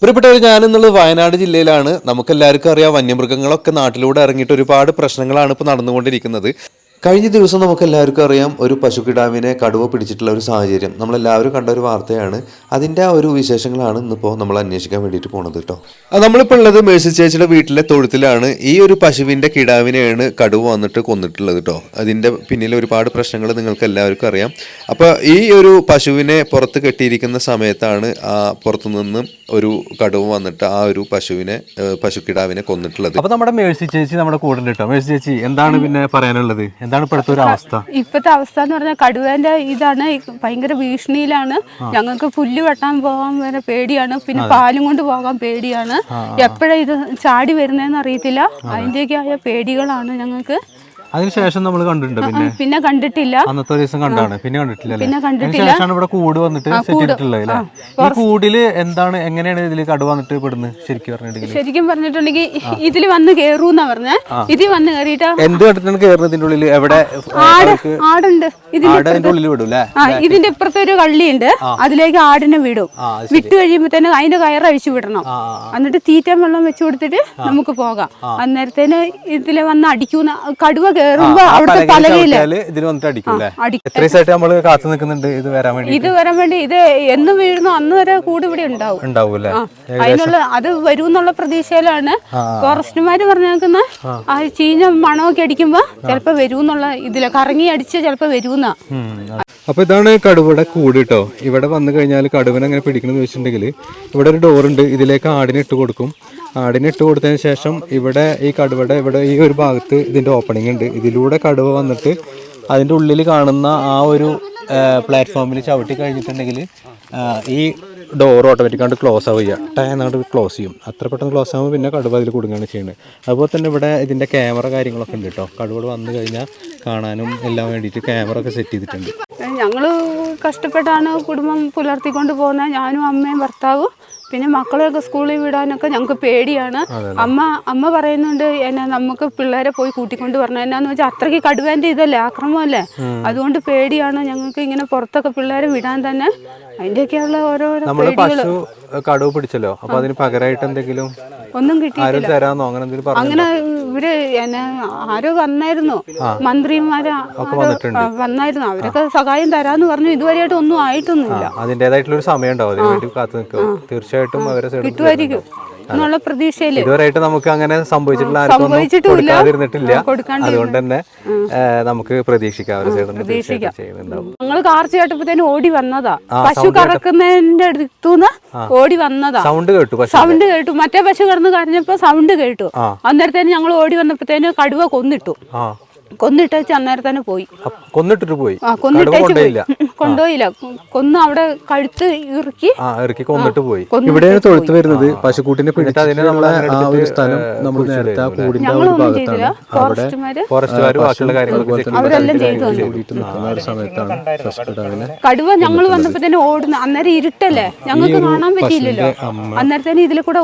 പ്രിയപ്പെട്ടവർ, ഞാനെന്നുള്ളത് വയനാട് ജില്ലയിലാണ്. നമുക്കെല്ലാവർക്കും അറിയാം, വന്യമൃഗങ്ങളൊക്കെ നാട്ടിലൂടെ ഇറങ്ങിയിട്ട് ഒരുപാട് പ്രശ്നങ്ങളാണ് ഇപ്പോൾ നടന്നുകൊണ്ടിരിക്കുന്നത്. കഴിഞ്ഞ ദിവസം നമുക്കെല്ലാവർക്കും അറിയാം, ഒരു പശുക്കിടാവിനെ കടുവ പിടിച്ചിട്ടുള്ള ഒരു സാഹചര്യം നമ്മളെല്ലാവരും കണ്ട ഒരു വാർത്തയാണ്. അതിൻ്റെ ആ ഒരു വിശേഷങ്ങളാണ് ഇന്നിപ്പോൾ നമ്മൾ അന്വേഷിക്കാൻ വേണ്ടിയിട്ട് പോണത് കേട്ടോ. നമ്മളിപ്പോൾ ഉള്ളത് മേഴ്സി ചേച്ചിയുടെ വീട്ടിലെ തൊഴുത്തിലാണ്. ഈ ഒരു പശുവിൻ്റെ കിടാവിനെയാണ് കടുവ വന്നിട്ട് കൊന്നിട്ടുള്ളത് കേട്ടോ. അതിൻ്റെ പിന്നിൽ ഒരുപാട് പ്രശ്നങ്ങൾ നിങ്ങൾക്ക് എല്ലാവർക്കും അറിയാം. അപ്പോൾ ഈ ഒരു പശുവിനെ പുറത്ത് കെട്ടിയിരിക്കുന്ന സമയത്താണ് പുറത്തുനിന്ന് ഒരു കടുവ വന്നിട്ട് ആ ഒരു പശുക്കിടാവിനെ കൊന്നിട്ടുള്ളത്. അപ്പോൾ നമ്മുടെ മേഴ്സി ചേച്ചി നമ്മുടെ കൂടെ ഉണ്ട് കേട്ടോ. മേഴ്സി ചേച്ചി, എന്താണ് പിന്നെ പറയാനുള്ളത്? എന്താണ് ഇപ്പോഴത്തെ ഒരു അവസ്ഥ? ഇപ്പോഴത്തെ അവസ്ഥ എന്ന് പറഞ്ഞാൽ കടുവേന്റെ ഇതാണ്, ഭയങ്കര ഭീഷണിയിലാണ്. ഞങ്ങൾക്ക് പുല്ല് വെട്ടാൻ പോകാൻ വരെ പേടിയാണ്, പിന്നെ പാലും കൊണ്ട് പോകാൻ പേടിയാണ്. എപ്പോഴാ ഇത് ചാടി വരുന്നതെന്ന് അറിയത്തില്ല. അതിൻ്റെയൊക്കെയായ പേടികളാണ് ഞങ്ങൾക്ക്. അതിനുശേഷം നമ്മൾ കണ്ടിട്ടുണ്ട്, പിന്നെ കണ്ടിട്ടില്ല. അന്നത്തെ ദിവസം കണ്ടാണ്, പിന്നെ കണ്ടിട്ടില്ല. അതിനുശേഷമാണ് ഇവിടെ കൂട് വന്നിട്ട് സെറ്റ് ചെയ്തിട്ടുള്ളത്. ഈ കൂടില് എന്താണ്, എങ്ങനെയാണ് ഇതിൽ കടുവ വന്നിട്ട് പെടുന്നത് ശരിക്കും പറഞ്ഞിട്ടുണ്ടെങ്കിൽ ഇതിൽ വന്ന് കേറൂന്നാ പറഞ്ഞ. ഇതിൽ വന്ന് കയറിയിട്ട് എന്ത് കണ്ടിട്ടാണ് കയറുന്നത്? ഇതിന്റെ ഉള്ളിൽ എവിടെ ആടുണ്ട്, ഇതിന്റെ ഉള്ളിൽ വിടും. ഇതിന്റെ ഇപ്പുറത്തെ ഒരു കള്ളിയുണ്ട്, അതിലേക്ക് ആടിനെ വിടും. വിട്ട് കഴിയുമ്പോ തന്നെ അതിന്റെ കയറഴിച്ചു വിടണം. എന്നിട്ട് തീറ്റയും വെള്ളം വെച്ചു കൊടുത്തിട്ട് നമുക്ക് പോകാം. അന്നേരത്തേന് ഇതിലെ വന്ന് അടിക്കുന്ന കടുവ കേറുമ്പോ അവിടുത്തെ പലകയില് ഇതിൽ വന്നിട്ട് അടിക്കൂലേ? എത്ര ദിവസമായിട്ട് നമ്മള് കാത്തു നിൽക്കുന്നുണ്ട് ഇത് വരാൻ വേണ്ടി. ഇത് എന്ന് വീഴുന്നു അന്ന് വരെ കൂടി ഇവിടെ ഉണ്ടാവൂലേ? അതിനുള്ള അത് വരൂന്നുള്ള പ്രതീക്ഷയിലാണ് ഫോറസ്റ്റുമാര് പറഞ്ഞേക്കുന്ന. ആ ചീഞ്ഞ മണമൊക്കെ അടിക്കുമ്പോ ചിലപ്പോ വരൂന്നുള്ള ഇതില് കറങ്ങി അടിച്ച് ചിലപ്പോ വരൂന്നാ. അപ്പൊ ഇതാണ് കടുവയുടെ കൂട് കേട്ടോ. ഇവിടെ വന്നു കഴിഞ്ഞാൽ കടുവനെ അങ്ങനെ പിടിക്കണമെന്ന് വെച്ചിട്ടുണ്ടെങ്കിൽ ഇവിടെ ഒരു ഡോറുണ്ട്, ഇതിലേക്ക് ആടിനെ ഇട്ട് കൊടുക്കും. ആടിനെ ഇട്ട് കൊടുത്തതിന് ശേഷം ഇവിടെ ഈ കടുവയുടെ ഇവിടെ ഈ ഒരു ഭാഗത്ത് ഇതിന്റെ ഓപ്പണിംഗ് ഉണ്ട്. ഇതിലൂടെ കടുവ വന്നിട്ട് അതിന്റെ ഉള്ളിൽ കാണുന്ന ആ ഒരു പ്ലാറ്റ്ഫോമിൽ ചവിട്ടി കഴിഞ്ഞിട്ടുണ്ടെങ്കിൽ ഈ ഡോർ ഓട്ടോമാറ്റിക്കായിട്ട് ക്ലോസ് ആവുക, ടയനായിട്ട് ക്ലോസ് ചെയ്യും. അത്ര പെട്ടെന്ന് ക്ലോസ് ആകുമ്പോൾ പിന്നെ കടുവ അതിൽ കൊടുക്കുകയാണ് ചെയ്യുന്നത്. അതുപോലെ തന്നെ ഇവിടെ ഇതിൻ്റെ ക്യാമറ കാര്യങ്ങളൊക്കെ ഉണ്ട് കേട്ടോ. കടുവ വന്നു കഴിഞ്ഞാൽ കാണാനും എല്ലാം വേണ്ടിയിട്ട് ക്യാമറ ഒക്കെ സെറ്റ് ചെയ്തിട്ടുണ്ട്. ഞങ്ങൾ കഷ്ടപ്പെട്ടാണ് കുടുംബം പുലർത്തിക്കൊണ്ട് പോകുന്നത്. ഞാനും അമ്മയും ഭർത്താവും പിന്നെ മക്കളെയൊക്കെ സ്കൂളിൽ വിടാനൊക്കെ ഞങ്ങൾക്ക് പേടിയാണ്. അമ്മ പറയുന്നുണ്ട്, എന്നെ നമുക്ക് പിള്ളേരെ പോയി കൂട്ടിക്കൊണ്ട് വരണം. എന്നാന്ന് വെച്ചാൽ അത്രയ്ക്ക് കടുവേൻ്റെ ഇതല്ലേ, ആക്രമമല്ലേ. അതുകൊണ്ട് പേടിയാണ് ഞങ്ങൾക്ക് ഇങ്ങനെ പുറത്തൊക്കെ പിള്ളേരെ വിടാൻ തന്നെ. അതിൻ്റെയൊക്കെയുള്ള ഓരോരോ പേടികൾ. കടുവ പിടിച്ചല്ലോ, അപ്പൊ അതിന് പകരമായിട്ട് എന്തെങ്കിലും ഒന്നും കിട്ടിയിട്ടില്ല. അങ്ങനെ ഇവര് ആരോ വന്നായിരുന്നു, മന്ത്രിമാര് വന്നായിരുന്നു, അവരൊക്കെ സഹായം തരാന്ന് പറഞ്ഞു. ഇതുവരെയായിട്ട് ഒന്നും ആയിട്ടൊന്നുമില്ല. അതിന്റേതായിട്ടുള്ള ഒരു സമയം ഉണ്ടാവും, അതിന് വേണ്ടി കാത്തു നിൽക്കും. തീർച്ചയായിട്ടും അവരെ കിട്ടുമായിരിക്കും എന്നുള്ള പ്രതീക്ഷയില്. ഇതുവരെയായിട്ട് നമുക്ക് അങ്ങനെ സംഭവിച്ചിട്ടില്ല. അതുകൊണ്ട് തന്നെ നമുക്ക് പ്രതീക്ഷിക്കാം. ഞങ്ങള് കാർച്ച കേട്ടപ്പോഴത്തേനും ഓടി വന്നതാ. പശു കറക്കുന്നതിന്റെ അടുത്തുനിന്ന് ഓടി വന്നതാ. സൗണ്ട് കേട്ടു. മറ്റേ പശു കിടന്ന് കരഞ്ഞപ്പോ സൗണ്ട് കേട്ടു. അന്നേരത്തേനും ഞങ്ങൾ ഓടി വന്നപ്പോഴത്തേനും കടുവ കൊന്നിട്ടേച്ച് അന്നേരം തന്നെ പോയി. കൊണ്ടുപോയില്ല. കൊന്ന് അവിടെ കഴുത്ത് ഇറുക്കി കൊന്നിട്ട് പോയി. ഇവിടെയാണ് തൊഴുത്ത് വരുന്നത്. പശുക്കൂട്ടിനെ പിടിച്ച് അതിനെ നമ്മളെ ആ ഒരു സ്ഥലം നമ്മൾ നേരത്തെ ആ കൂടിന്റെ ഒരു ഭാഗത്താണ്. ഫോറസ്റ്റുകാര് ബാക്കിയുള്ള കാര്യങ്ങളൊക്കെ അവരെല്ലാം ചെയ്തു. കടുവ ഞങ്ങൾ വന്നപ്പോ തന്നെ ഓടുന്നു. അന്നേരം ഇരുട്ടല്ലേ, ഞങ്ങൾക്ക് കാണാൻ പറ്റിയില്ലല്ലോ. അന്നേരത്തേനും ഇതിലെ കൂടെ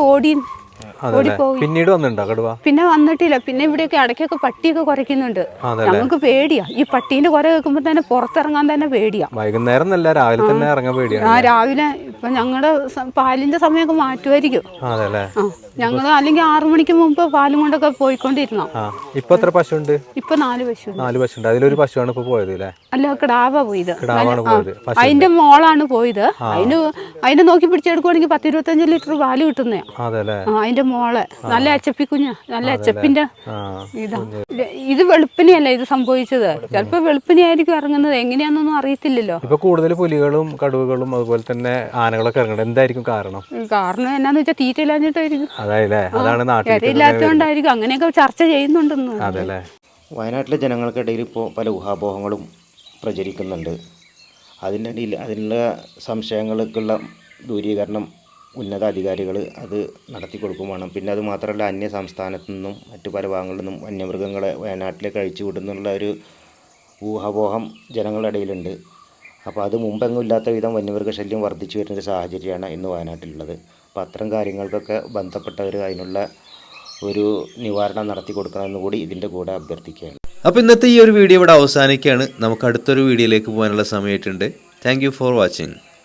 പിന്നീട് കടുവ പിന്നെ വന്നിട്ടില്ല. പിന്നെ ഇവിടെയൊക്കെ ഇടയ്ക്കൊക്കെ പട്ടിയൊക്കെ കുരയ്ക്കുന്നുണ്ട്. ഞങ്ങൾക്ക് പേടിയാ. ഈ പട്ടീന്റെ കുര കേൾക്കുമ്പോ തന്നെ പുറത്തിറങ്ങാൻ തന്നെ പേടിയാ. വൈകുന്നേരം രാവിലെ തന്നെ ഇറങ്ങാൻ പേടിയാണ്. രാവിലെ ഇപ്പൊ ഞങ്ങളുടെ പാലിന്റെ സമയമൊക്കെ മാറ്റുമായിരിക്കും. ഞങ്ങള് അല്ലെങ്കിൽ 6 മണിക്ക് മുമ്പ് പാലും കൊണ്ടൊക്കെ പോയിക്കൊണ്ടിരുന്നോ. ഇപ്പൊ എത്ര പശുണ്ട്? ഇപ്പൊ 4 പശുണ്ട്. അതിലൊരു പശുവാണ് ഇപ്പൊ പോയത് അല്ലേ? അല്ല, കിടാവാ പോയത്. അതിന്റെ മോളാണ് പോയത്. അതിനെ നോക്കി പിടിച്ചെടുക്കുവാണെങ്കിൽ 10-25 ലിറ്റർ പാല് കിട്ടുന്നേ. അതിന്റെ മോളെ നല്ല അച്ചപ്പിക്കുഞ്ഞ, നല്ല അച്ചപ്പിന്റെ ഇതാ. ഇത് വെളുപ്പിനെയല്ല ഇത് സംഭവിച്ചത്. ചിലപ്പോ വെളുപ്പിനെയായിരിക്കും ഇറങ്ങുന്നത്. എങ്ങനെയാണെന്നൊന്നും അറിയത്തില്ലല്ലോ. ഇപ്പൊ കൂടുതൽ പുലികളും കടുവകളും അതുപോലെ തന്നെ ആനകളൊക്കെ ഇറങ്ങുന്നത് എന്തായിരിക്കും കാരണം? എന്നാന്ന് വെച്ചാൽ തീറ്റ ഇല്ലാഞ്ഞിട്ടായിരിക്കും. ഇല്ലാത്തതുകൊണ്ടായിരിക്കും. അങ്ങനെയൊക്കെ ചർച്ച ചെയ്യുന്നുണ്ടെന്ന്. വയനാട്ടിലെ ജനങ്ങൾക്കിടയിൽ ഇപ്പോൾ പല ഊഹാപോഹങ്ങളും പ്രചരിക്കുന്നുണ്ട്. അതിനുള്ള സംശയങ്ങൾക്കുള്ള ദൂരീകരണം ഉന്നത അധികാരികൾ അത് നടത്തി കൊടുക്കും വേണം. പിന്നെ അത് മാത്രമല്ല, അന്യ സംസ്ഥാനത്തു നിന്നും മറ്റു പല ഭാഗങ്ങളിൽ നിന്നും വന്യമൃഗങ്ങളെ വയനാട്ടിലേക്ക് അഴിച്ചു വിടുന്നുള്ള ഒരു ഊഹാപോഹം ജനങ്ങളുടെ ഇടയിലുണ്ട്. അപ്പോൾ അത് മുമ്പെങ്ങും ഇല്ലാത്ത വിധം വന്യമൃഗശല്യം വർദ്ധിച്ചു വരുന്നൊരു സാഹചര്യമാണ് ഇന്ന് വയനാട്ടിലുള്ളത്. അപ്പോൾ അത്തരം കാര്യങ്ങൾക്കൊക്കെ ബന്ധപ്പെട്ടവർ അതിനുള്ള ഒരു നിവാരണം നടത്തി കൊടുക്കണമെന്ന് കൂടി ഇതിൻ്റെ കൂടെ അഭ്യർത്ഥിക്കുകയാണ്. അപ്പോൾ ഇന്നത്തെ ഈ ഒരു വീഡിയോ ഇവിടെ അവസാനിക്കുകയാണ്. നമുക്ക് അടുത്തൊരു വീഡിയോയിലേക്ക് പോകാനുള്ള സമയമായിട്ടുണ്ട്. Thank you for watching.